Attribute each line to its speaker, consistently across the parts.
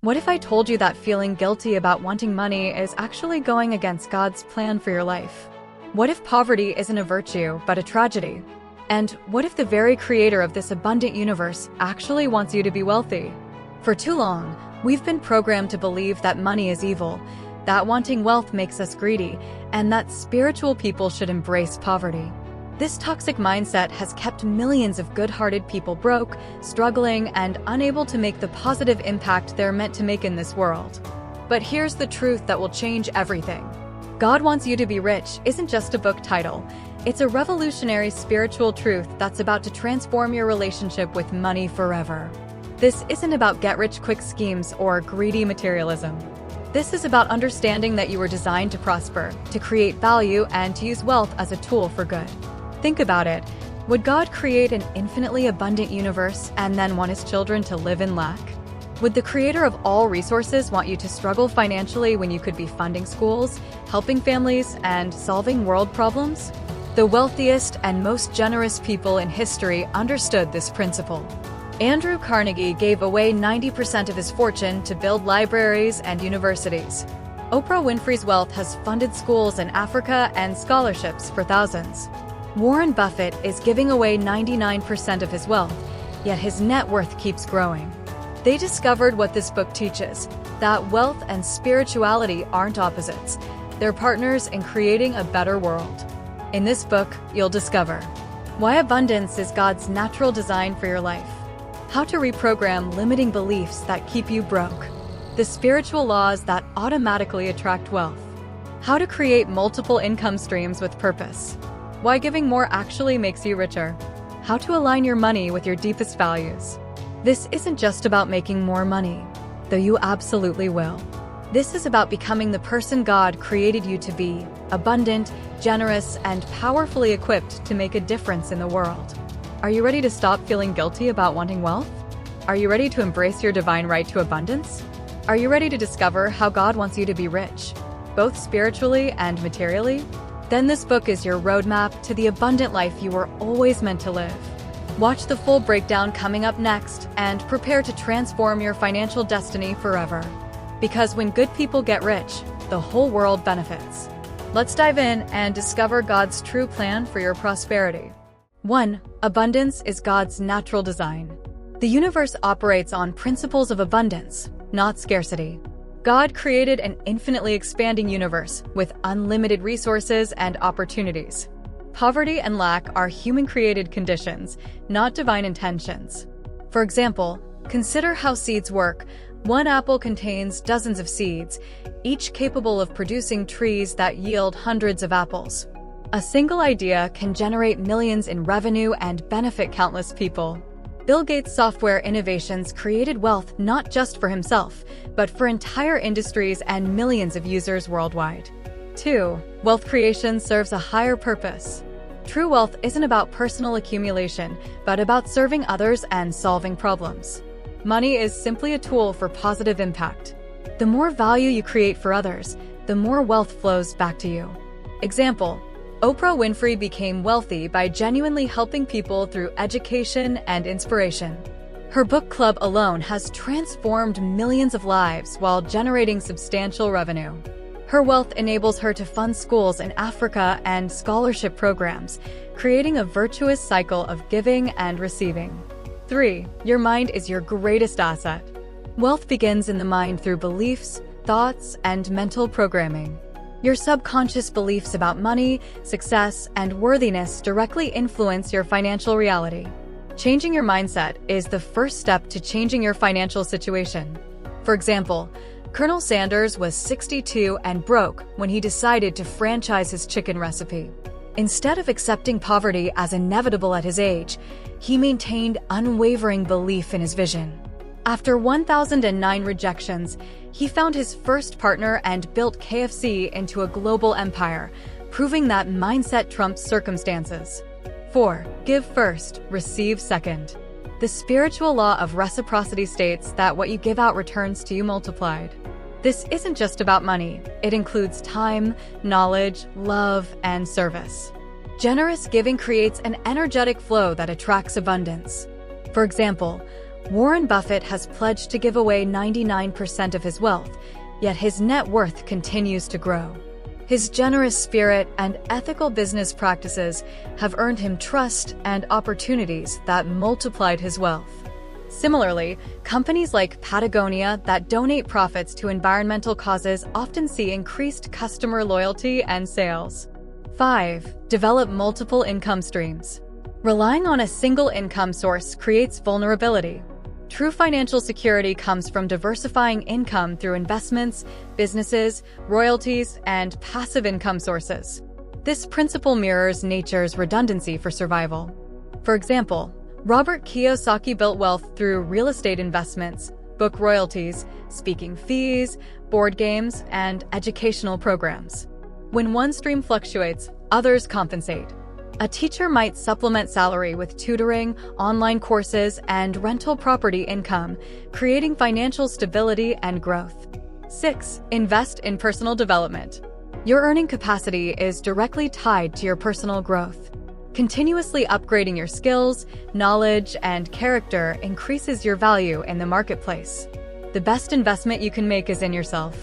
Speaker 1: What if I told you that feeling guilty about wanting money is actually going against God's plan for your life? What if poverty isn't a virtue, but a tragedy? And what if the very creator of this abundant universe actually wants you to be wealthy? For too long, we've been programmed to believe that money is evil, that wanting wealth makes us greedy, and that spiritual people should embrace poverty. This toxic mindset has kept millions of good-hearted people broke, struggling, and unable to make the positive impact they're meant to make in this world. But here's the truth that will change everything. God Wants You to Be Rich isn't just a book title. It's a revolutionary spiritual truth that's about to transform your relationship with money forever. This isn't about get-rich-quick schemes or greedy materialism. This is about understanding that you were designed to prosper, to create value, and to use wealth as a tool for good. Think about it. Would God create an infinitely abundant universe and then want his children to live in lack? Would the creator of all resources want you to struggle financially when you could be funding schools, helping families, and solving world problems? The wealthiest and most generous people in history understood this principle. Andrew Carnegie gave away 90% of his fortune to build libraries and universities. Oprah Winfrey's wealth has funded schools in Africa and scholarships for thousands. Warren Buffett is giving away 99% of his wealth, yet his net worth keeps growing. They discovered what this book teaches, that wealth and spirituality aren't opposites. They're partners in creating a better world. In this book, you'll discover why abundance is God's natural design for your life, how to reprogram limiting beliefs that keep you broke, the spiritual laws that automatically attract wealth, how to create multiple income streams with purpose, why giving more actually makes you richer, how to align your money with your deepest values. This isn't just about making more money, though you absolutely will. This is about becoming the person God created you to be, abundant, generous, and powerfully equipped to make a difference in the world. Are you ready to stop feeling guilty about wanting wealth? Are you ready to embrace your divine right to abundance? Are you ready to discover how God wants you to be rich, both spiritually and materially? Then this book is your roadmap to the abundant life you were always meant to live. Watch the full breakdown coming up next and prepare to transform your financial destiny forever. Because when good people get rich, the whole world benefits. Let's dive in and discover God's true plan for your prosperity. 1. Abundance is God's natural design. The universe operates on principles of abundance, not scarcity. God created an infinitely expanding universe with unlimited resources and opportunities. Poverty and lack are human-created conditions, not divine intentions. For example, consider how seeds work. One apple contains dozens of seeds, each capable of producing trees that yield hundreds of apples. A single idea can generate millions in revenue and benefit countless people. Bill Gates' software innovations created wealth not just for himself, but for entire industries and millions of users worldwide. 2. Wealth creation serves a higher purpose. True wealth isn't about personal accumulation, but about serving others and solving problems. Money is simply a tool for positive impact. The more value you create for others, the more wealth flows back to you. Example: Oprah Winfrey became wealthy by genuinely helping people through education and inspiration. Her book club alone has transformed millions of lives while generating substantial revenue. Her wealth enables her to fund schools in Africa and scholarship programs, creating a virtuous cycle of giving and receiving. 3. Your mind is your greatest asset. Wealth begins in the mind through beliefs, thoughts, and mental programming. Your subconscious beliefs about money, success, and worthiness directly influence your financial reality. Changing your mindset is the first step to changing your financial situation. For example, Colonel Sanders was 62 and broke when he decided to franchise his chicken recipe. Instead of accepting poverty as inevitable at his age, he maintained unwavering belief in his vision. After 1,009 rejections, he found his first partner and built KFC into a global empire, proving that mindset trumps circumstances. 4. Give first, receive second. The spiritual law of reciprocity states that what you give out returns to you multiplied. This isn't just about money. It includes time, knowledge, love, and service. Generous giving creates an energetic flow that attracts abundance. For example, Warren Buffett has pledged to give away 99% of his wealth, yet his net worth continues to grow. His generous spirit and ethical business practices have earned him trust and opportunities that multiplied his wealth. Similarly, companies like Patagonia that donate profits to environmental causes often see increased customer loyalty and sales. 5. Develop multiple income streams. Relying on a single income source creates vulnerability. True financial security comes from diversifying income through investments, businesses, royalties, and passive income sources. This principle mirrors nature's redundancy for survival. For example, Robert Kiyosaki built wealth through real estate investments, book royalties, speaking fees, board games, and educational programs. When one stream fluctuates, others compensate. A teacher might supplement salary with tutoring, online courses, and rental property income, creating financial stability and growth. 6. Invest in personal development. Your earning capacity is directly tied to your personal growth. Continuously upgrading your skills, knowledge, and character increases your value in the marketplace. The best investment you can make is in yourself.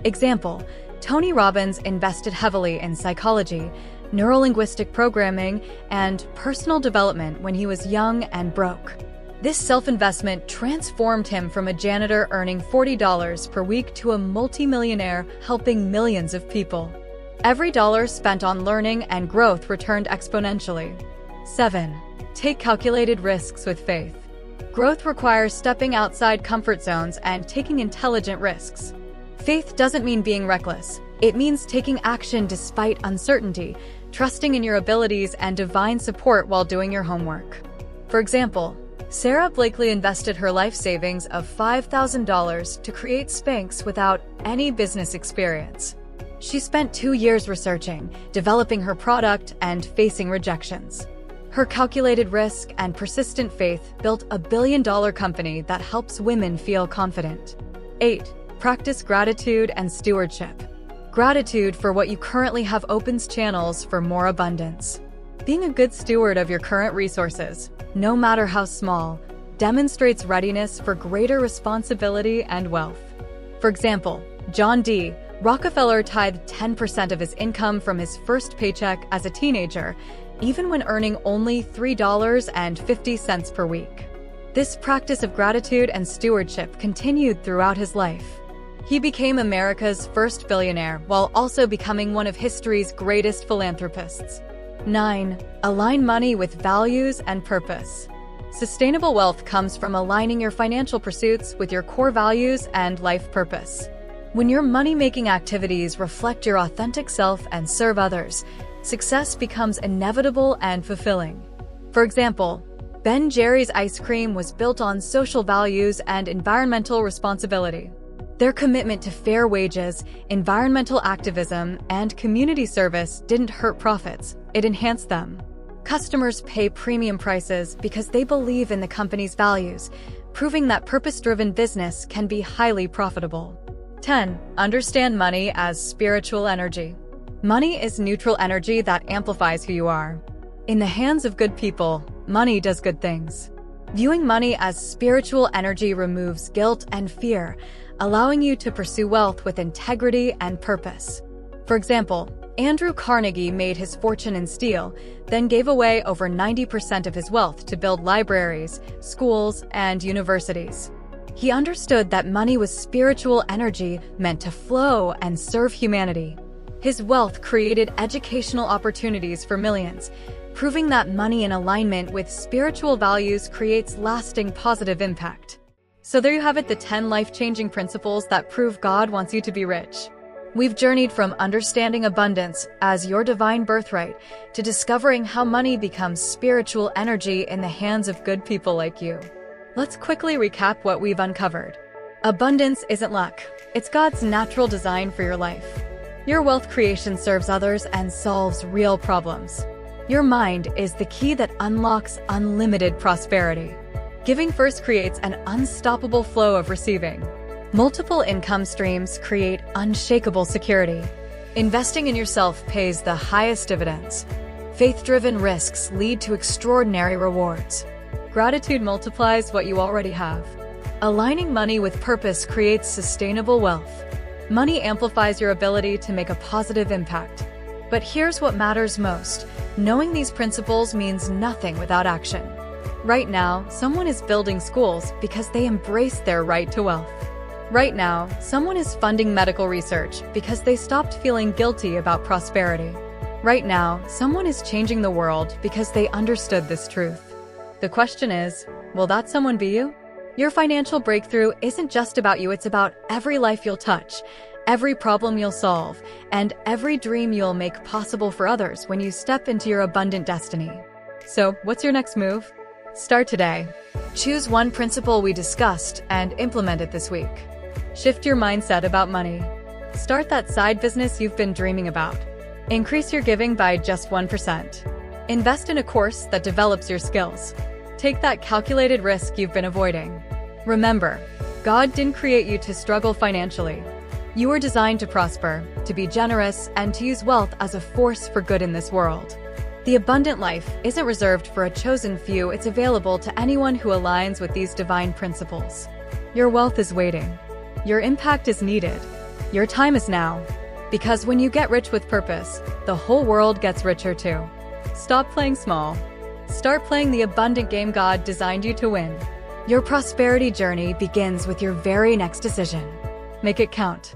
Speaker 1: Example: Tony Robbins invested heavily in psychology, neurolinguistic programming, and personal development when he was young and broke. This self-investment transformed him from a janitor earning $40 per week to a multimillionaire helping millions of people. Every dollar spent on learning and growth returned exponentially. 7. Take calculated risks with faith. Growth requires stepping outside comfort zones and taking intelligent risks. Faith doesn't mean being reckless. It means taking action despite uncertainty, trusting in your abilities and divine support while doing your homework. For example, Sarah Blakely invested her life savings of $5,000 to create Spanx without any business experience. She spent 2 years researching, developing her product, and facing rejections. Her calculated risk and persistent faith built a billion-dollar company that helps women feel confident. 8. Practice gratitude and stewardship. Gratitude for what you currently have opens channels for more abundance. Being a good steward of your current resources, no matter how small, demonstrates readiness for greater responsibility and wealth. For example, John D. Rockefeller tithed 10% of his income from his first paycheck as a teenager, even when earning only $3.50 per week. This practice of gratitude and stewardship continued throughout his life. He became America's first billionaire while also becoming one of history's greatest philanthropists. 9. Align money with values and purpose. Sustainable wealth comes from aligning your financial pursuits with your core values and life purpose. When your money-making activities reflect your authentic self and serve others, success becomes inevitable and fulfilling. For example, Ben Jerry's ice cream was built on social values and environmental responsibility. Their commitment to fair wages, environmental activism, and community service didn't hurt profits, it enhanced them. Customers pay premium prices because they believe in the company's values, proving that purpose-driven business can be highly profitable. 10. Understand money as spiritual energy. Money is neutral energy that amplifies who you are. In the hands of good people, money does good things. Viewing money as spiritual energy removes guilt and fear, allowing you to pursue wealth with integrity and purpose. For example, Andrew Carnegie made his fortune in steel, then gave away over 90% of his wealth to build libraries, schools, and universities. He understood that money was spiritual energy meant to flow and serve humanity. His wealth created educational opportunities for millions, proving that money in alignment with spiritual values creates lasting positive impact. So there you have it, the 10 life-changing principles that prove God wants you to be rich. We've journeyed from understanding abundance as your divine birthright to discovering how money becomes spiritual energy in the hands of good people like you. Let's quickly recap what we've uncovered. Abundance isn't luck. It's God's natural design for your life. Your wealth creation serves others and solves real problems. Your mind is the key that unlocks unlimited prosperity. Giving first creates an unstoppable flow of receiving. Multiple income streams create unshakable security. Investing in yourself pays the highest dividends. Faith-driven risks lead to extraordinary rewards. Gratitude multiplies what you already have. Aligning money with purpose creates sustainable wealth. Money amplifies your ability to make a positive impact. But here's what matters most. Knowing these principles means nothing without action. Right now, someone is building schools because they embrace their right to wealth. Right now, someone is funding medical research because they stopped feeling guilty about prosperity. Right now, someone is changing the world because they understood this truth. The question is, will that someone be you? Your financial breakthrough isn't just about you, it's about every life you'll touch, every problem you'll solve, and every dream you'll make possible for others when you step into your abundant destiny. So, what's your next move? Start today. Choose one principle we discussed and implement it this week. Shift your mindset about money. Start that side business you've been dreaming about. Increase your giving by just 1%. Invest in a course that develops your skills. Take that calculated risk you've been avoiding. Remember, God didn't create you to struggle financially. You were designed to prosper, to be generous, and to use wealth as a force for good in this world. The abundant life isn't reserved for a chosen few, it's available to anyone who aligns with these divine principles. Your wealth is waiting. Your impact is needed. Your time is now. Because when you get rich with purpose, the whole world gets richer too. Stop playing small. Start playing the abundant game God designed you to win. Your prosperity journey begins with your very next decision. Make it count.